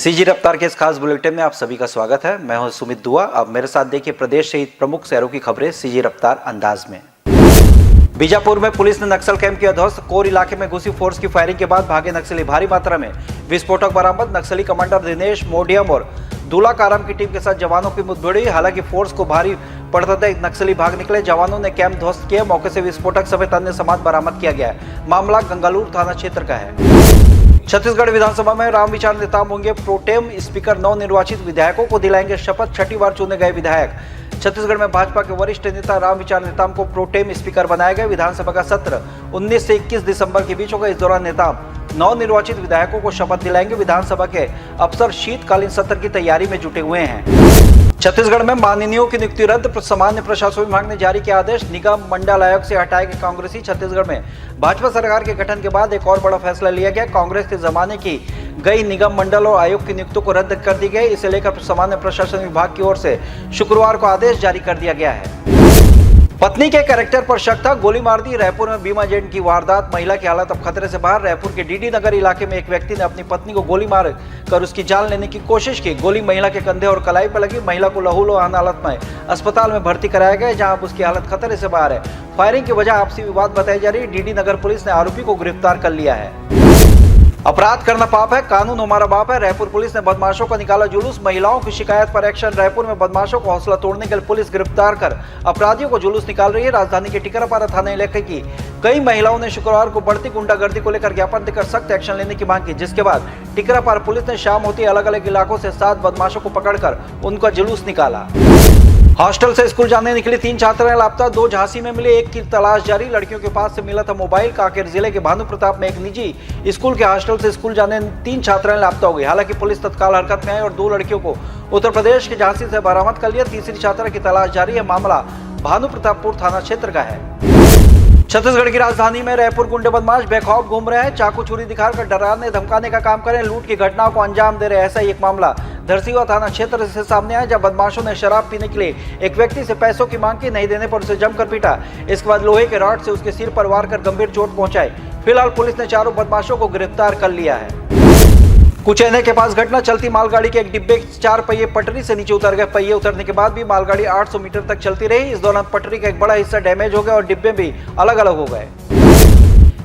CG रफ्तार के इस खास बुलेटिन में आप सभी का स्वागत है। मैं हूं सुमित दुआ। अब मेरे साथ देखिए प्रदेश सहित प्रमुख शहरों की खबरें सीजी रफ्तार अंदाज में। बीजापुर में पुलिस ने नक्सल कैंप के अध्वस्त कोर इलाके में घुसी फोर्स की फायरिंग के बाद भागे नक्सली भारी मात्रा में विस्फोटक बरामद। नक्सली कमांडर दिनेश मोडियम और दूल्हा काराम की टीम के साथ जवानों की मुठभेड़ हुई। हालांकि फोर्स को भारी पड़ता था, नक्सली भाग निकले। जवानों ने कैंप ध्वस्त किया। मौके से विस्फोटक समेत अन्य सामान बरामद किया गया है। मामला गंगालूर थाना क्षेत्र का है। छत्तीसगढ़ विधानसभा में राम विचार नेताम होंगे प्रोटेम स्पीकर। नवनिर्वाचित विधायकों को दिलाएंगे शपथ। छठी बार चुने गए विधायक। छत्तीसगढ़ में भाजपा के वरिष्ठ नेता राम विचार नेताम को प्रोटेम स्पीकर बनाया गया। विधानसभा का सत्र 19 से 21 दिसंबर के बीच होगा। इस दौरान नेताम नवनिर्वाचित विधायकों को शपथ दिलाएंगे। विधानसभा के अफसर शीतकालीन सत्र की तैयारी में जुटे हुए हैं। छत्तीसगढ़ में माननीयों की नियुक्ति रद्द। सामान्य प्रशासन विभाग ने जारी किया आदेश। निगम मंडल आयोग से हटाए गए कांग्रेसी। छत्तीसगढ़ में भाजपा सरकार के गठन के बाद एक और बड़ा फैसला लिया गया। कांग्रेस के जमाने की गई निगम मंडल और आयोग की नियुक्तियों को रद्द कर दी गई। इसे लेकर सामान्य प्रशासन विभाग की ओर से शुक्रवार को आदेश जारी कर दिया गया है। पत्नी के कैरेक्टर पर शक था, गोली मार दी। रायपुर में बीमा एजेंट की वारदात। महिला की हालत अब खतरे से बाहर। रायपुर के डीडी नगर इलाके में एक व्यक्ति ने अपनी पत्नी को गोली मार कर उसकी जान लेने की कोशिश की। गोली महिला के कंधे और कलाई पर लगी। महिला को लहूलुहान हालत में अस्पताल में भर्ती कराया गया, जहां अब उसकी हालत खतरे से बाहर है। फायरिंग की वजह आपसी विवाद बताई जा रही है। डीडी नगर पुलिस ने आरोपी को गिरफ्तार कर लिया है। अपराध करना पाप है, कानून हमारा बाप है। रायपुर पुलिस ने बदमाशों का निकाला जुलूस। महिलाओं की शिकायत पर एक्शन। रायपुर में बदमाशों को हौसला तोड़ने के लिए पुलिस गिरफ्तार कर अपराधियों को जुलूस निकाल रही है। राजधानी के टिकरापारा थाना इलाके की कई महिलाओं ने शुक्रवार को बढ़ती गुंडागर्दी को लेकर ज्ञापन देकर सख्त एक्शन लेने की मांग की, जिसके बाद टिकरापारा पुलिस ने शाम होती अलग अलग इलाकों से 7 बदमाशों को पकड़कर उनका जुलूस निकाला। हॉस्टल से स्कूल जाने निकली 3 छात्राएं लापता। 2 झांसी में मिले, 1 की तलाश जारी। लड़कियों के पास से मिला था मोबाइल। कांकेर जिले के भानु प्रताप में एक निजी स्कूल के हॉस्टल से स्कूल जाने 3 छात्राएं लापता हो गई। हालांकि पुलिस तत्काल हरकत में आई और 2 लड़कियों को उत्तर प्रदेश के झांसी से बरामद कर लिया। तीसरी छात्रा की तलाश जारी है। मामला भानु प्रतापपुर थाना क्षेत्र का है। छत्तीसगढ़ की राजधानी में रायपुर गुंडे बदमाश बेखौफ घूम रहे हैं। चाकू छुरी दिखाकर डराने धमकाने का काम करें। लूट की घटनाओं को अंजाम दे रहे। ऐसा ही एक मामला धरसीवा थाना क्षेत्र से सामने आया, जब बदमाशों ने शराब पीने के लिए एक व्यक्ति से पैसों की मांग की। नहीं देने पर उसे जमकर पीटा। इसके बाद लोहे के रॉड से उसके सिर पर वार कर गंभीर चोट पहुंचाई। फिलहाल पुलिस ने चारों बदमाशों को गिरफ्तार कर लिया है। कुचैने के पास घटना। चलती मालगाड़ी के एक डिब्बे 4 पहिए पटरी से नीचे उतर गए। पहिए उतरने के बाद भी मालगाड़ी 800 मीटर तक चलती रही। इस दौरान पटरी का एक बड़ा हिस्सा डैमेज हो गया और डिब्बे भी अलग अलग हो गए।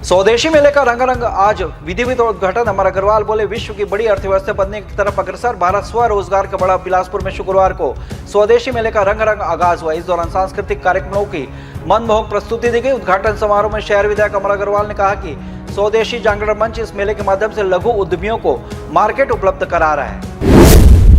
स्वदेशी मेले का रंगारंग आज। विधिवत उद्घाटन। अमर अग्रवाल बोले, विश्व की बड़ी अर्थव्यवस्था बनने की तरफ अग्रसर। भारत स्वरोजगार का बड़ा। बिलासपुर में शुक्रवार को स्वदेशी मेले का रंगारंग आगाज हुआ। इस दौरान सांस्कृतिक कार्यक्रमों की मनमोहक प्रस्तुति दी गई। उद्घाटन समारोह में शहर विधायक अमर अग्रवाल ने कहा कि स्वदेशी जागरण मंच इस मेले के माध्यम से लघु उद्यमियों को मार्केट उपलब्ध करा रहा है।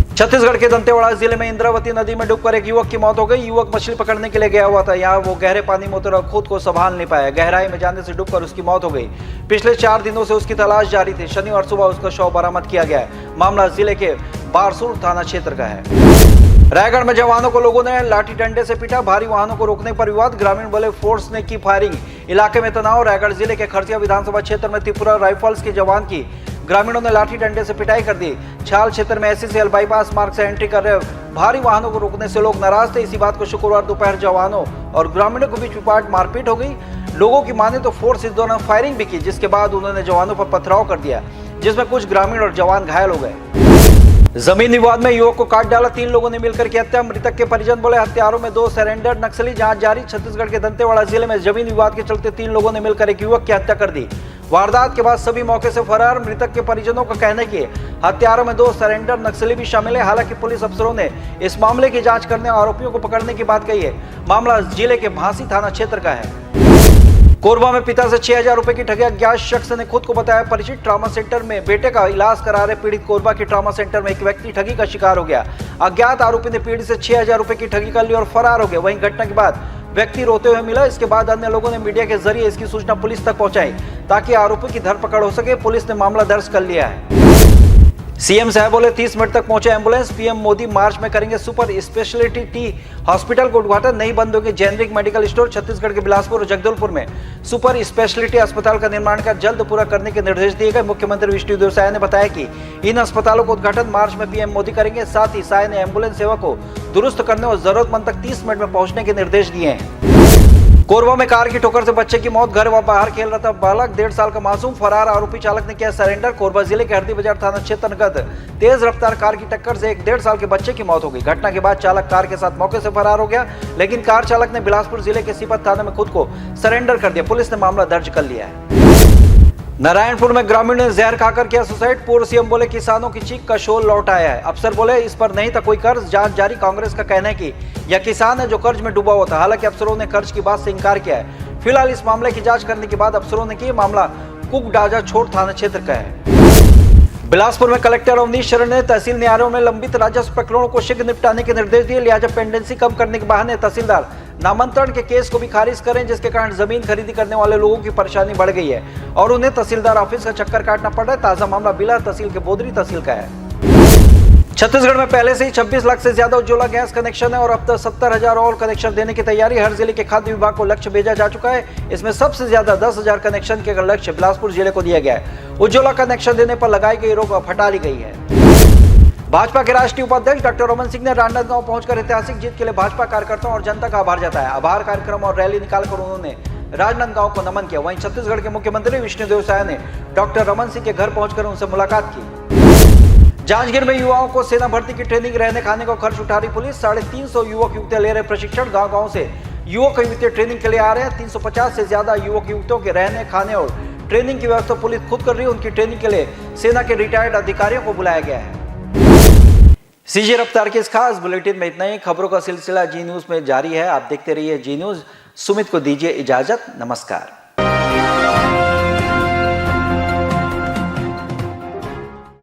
छत्तीसगढ़ के दंतेवाड़ा जिले में इंद्रावती नदी में डूबकर एक युवक की मौत हो गई। युवक मछली पकड़ने के लिए गया हुआ था। यहाँ वो गहरे पानी में उतर खुद को संभाल नहीं पाया। गहराई में जाने से डूबकर उसकी मौत हो गई। पिछले 4 दिनों से उसकी तलाश जारी थी। शनिवार सुबह उसका शव बरामद किया गया है। मामला जिले के बारसूर थाना क्षेत्र का है। रायगढ़ में जवानों को लोगों ने लाठी डंडे से पीटा। भारी वाहनों को रोकने पर विवाद। ग्रामीण बोले, फोर्स ने की फायरिंग। इलाके में तनाव। रायगढ़ जिले के खरसिया विधानसभा क्षेत्र में त्रिपुरा राइफल्स के जवान की ग्रामीणों ने लाठी डंडे से पिटाई कर दी। छाल क्षेत्र में SCCL बाईपास मार्ग से एंट्री कर रहे भारी वाहनों को रोकने से लोग नाराज थे। इसी बात को शुक्रवार दोपहर जवानों और ग्रामीणों के बीच विपाट मारपीट हो गई। लोगों की माने तो फोर्स इस दौरान फायरिंग भी की, जिसके बाद उन्होंने जवानों पर पथराव कर दिया, जिसमें कुछ ग्रामीण और जवान घायल हो गए। जमीन विवाद में युवक को काट डाला। 3 लोगों ने मिलकर की हत्या। मृतक के परिजन बोले, हत्यारों में 2 सरेंडर नक्सली। जांच जारी। छत्तीसगढ़ के दंतेवाड़ा जिले में जमीन विवाद के चलते 3 लोगों ने मिलकर एक युवक की हत्या कर दी। वारदात के बाद सभी मौके से फरार। मृतक के परिजनों का कहना है कि हत्यारों में 2 सरेंडर नक्सली भी शामिल है। हालांकि पुलिस अफसरों ने इस मामले की जांच करने और आरोपियों को पकड़ने की बात कही है। मामला जिले के भांसी थाना क्षेत्र का है। कोरबा में पिता से 6000 रुपए की ठगी। अज्ञात शख्स ने खुद को बताया परिचित। ट्रॉमा सेंटर में बेटे का इलाज करा रहे पीड़ित कोरबा के ट्रॉमा सेंटर में एक व्यक्ति ठगी का शिकार हो गया। अज्ञात आरोपी ने पीड़ित से 6000 रुपए की ठगी कर ली और फरार हो गया। वहीं घटना के बाद व्यक्ति रोते हुए मिला। इसके बाद अन्य लोगों ने मीडिया के जरिए इसकी सूचना पुलिस तक पहुंचाई, ताकि आरोपी की धरपकड़ हो सके। पुलिस ने मामला दर्ज कर लिया है। सीएम साहब बोले, 30 मिनट तक पहुंचे एम्बुलेंस। पीएम मोदी मार्च में करेंगे सुपर स्पेशलिटी हॉस्पिटल का उद्घाटन। नहीं बंद होगी जेनरिक मेडिकल स्टोर। छत्तीसगढ़ के बिलासपुर और जगदलपुर में सुपर स्पेशलिटी अस्पताल का निर्माण का जल्द पूरा करने के निर्देश दिए गए। मुख्यमंत्री विष्णुदेव साय ने बताया कि इन अस्पतालों का उद्घाटन मार्च में पीएम मोदी करेंगे। साथ ही साय ने एम्बुलेंस सेवा को दुरुस्त करने और जरूरतमंद तक 30 मिनट में पहुंचने के निर्देश दिए हैं। कोरबा में कार की ठोकर से बच्चे की मौत, घर व बाहर खेल रहा था बालक, 1.5 साल का मासूम फरार, आरोपी चालक ने किया सरेंडर। कोरबा जिले के हरदी बाजार थाना क्षेत्र अंतर्गत तेज रफ्तार कार की टक्कर से एक 1.5 साल के बच्चे की मौत हो गई। घटना के बाद चालक कार के साथ मौके से फरार हो गया, लेकिन कार चालक ने बिलासपुर जिले के सीपत थाने में खुद को सरेंडर कर दिया। पुलिस ने मामला दर्ज कर लिया है। नारायणपुर में ग्रामीण ने जहर खाकर किया सुसाइड, पूर्व सीएम बोले किसानों की चीख का शोर लौट आया है। अफसर बोले इस पर नहीं था कोई कर्ज, जांच जारी। कांग्रेस का कहना है कि यह किसान है जो कर्ज में डूबा हुआ था, हालांकि अफसरों ने कर्ज की बात से इंकार किया है। फिलहाल इस मामले की जांच करने के बाद अफसरों ने कि मामला कुकडाजा छोड़ थाना क्षेत्र का है। बिलासपुर में कलेक्टर अवनीश शरण ने तहसील न्यायालयों में लंबित राजस्व प्रकरणों को शीघ्र निपटाने के निर्देश दिए। लिहाजा पेंडेंसी कम करने के बहाने तहसीलदार नामांतरण के केस को भी खारिज करें, जिसके कारण जमीन खरीदी करने वाले लोगों की परेशानी बढ़ गई है और उन्हें तहसीलदार ऑफिस का चक्कर काटना पड़ रहा है। ताजा मामला बिलार तहसील के बोदरी तहसील का है। छत्तीसगढ़ में पहले से ही 26 लाख से ज्यादा उज्ज्वला गैस कनेक्शन है और अब तक 70,000 और कनेक्शन देने की तैयारी। हर जिले के खाद्य विभाग को लक्ष्य भेजा जा चुका है। इसमें सबसे ज्यादा 10,000 कनेक्शन के लक्ष्य बिलासपुर जिले को दिया गया है। उज्ज्वला कनेक्शन देने पर लगाई गई रोक अब हटा ली गई है। भाजपा के राष्ट्रीय उपाध्यक्ष डॉक्टर रमन सिंह ने राजनांदगांव पहुंचकर ऐतिहासिक जीत के लिए भाजपा कार्यकर्ताओं और जनता का आभार जताया। आभार कार्यक्रम और रैली निकालकर उन्होंने राजनांदगांव को नमन किया। वहीं छत्तीसगढ़ के मुख्यमंत्री विष्णुदेव साय ने डॉक्टर रमन सिंह के घर पहुंचकर उनसे मुलाकात की। जांजगीर में युवाओं को सेना भर्ती की ट्रेनिंग, रहने खाने का खर्च उठा रही पुलिस। 350 युवक युवतियां ले रहे प्रशिक्षण। गांव-गांव से युवक युवतियां ट्रेनिंग के लिए आ रहे हैं। 350 से ज्यादा युवक युवतियों के रहने खाने और ट्रेनिंग की व्यवस्था पुलिस खुद कर रही है। उनकी ट्रेनिंग के लिए सेना के रिटायर्ड अधिकारियों को बुलाया गया है। सीजी रफ्तार के इस खास बुलेटिन में इतना ही। खबरों का सिलसिला जी न्यूज में जारी है, आप देखते रहिए जी न्यूज। सुमित को दीजिए इजाजत, नमस्कार।